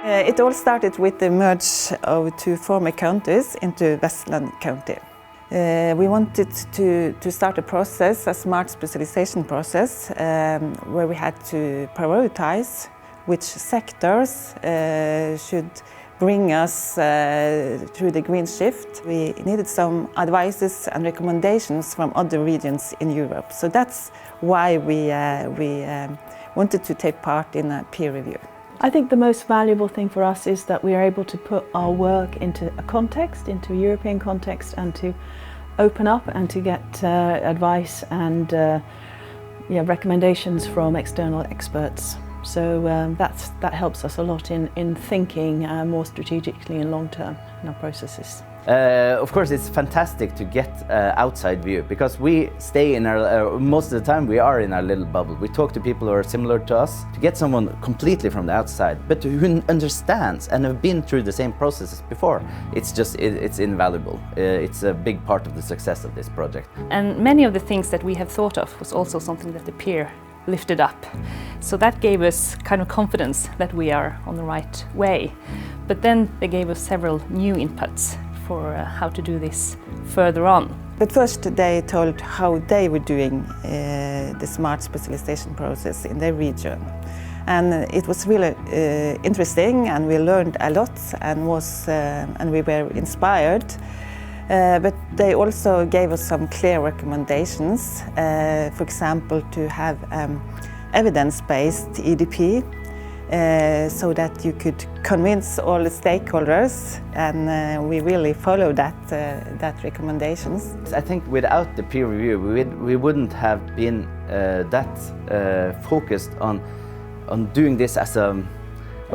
It all started with the merge of two former counties into Vestland county. We wanted to start a process, a smart specialisation process, where we had to prioritize which sectors should bring us through the green shift. We needed some advices and recommendations from other regions in Europe. So that's why we wanted to take part in a peer review. I think the most valuable thing for us is that we are able to put our work into a context, into a European context, and to open up and to get advice and recommendations from external experts. So that helps us a lot in thinking more strategically and long term in our processes. Of course, it's fantastic to get outside view, because we stay in our, most of the time we are in our little bubble. We talk to people who are similar to us. To get someone completely from the outside, but who understands and have been through the same processes before, it's invaluable. It's a big part of the success of this project. And many of the things that we have thought of was also something that the peer lifted up. So that gave us kind of confidence that we are on the right way. But then they gave us several new inputs for how to do this further on. But first they told how they were doing the smart specialisation process in their region. And it was really interesting, and we learned a lot and we were inspired. But they also gave us some clear recommendations, for example, to have evidence-based EDP, so that you could convince all the stakeholders, and we really followed that recommendations. I think without the peer review we wouldn't have been that focused on doing this as a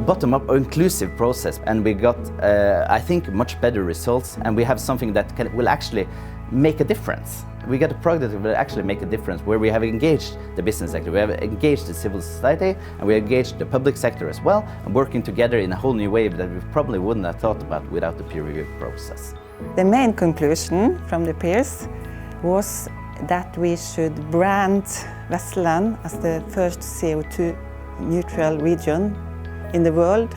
bottom-up or inclusive process, and we got I think much better results, and we have something that will actually make a difference. We get a product that will actually make a difference, where we have engaged the business sector, we have engaged the civil society, and we engaged the public sector as well, and working together in a whole new way that we probably wouldn't have thought about without the peer review process. The main conclusion from the peers was that we should brand Vestland as the first CO2 neutral region in the world,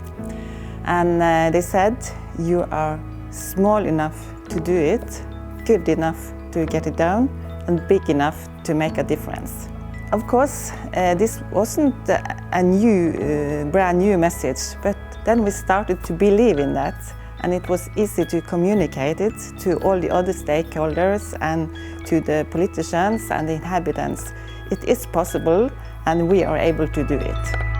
and they said, you are small enough to do it, good enough to get it done, and big enough to make a difference. Of course, this wasn't a brand new message, but then we started to believe in that, and it was easy to communicate it to all the other stakeholders and to the politicians and the inhabitants. It is possible, and we are able to do it.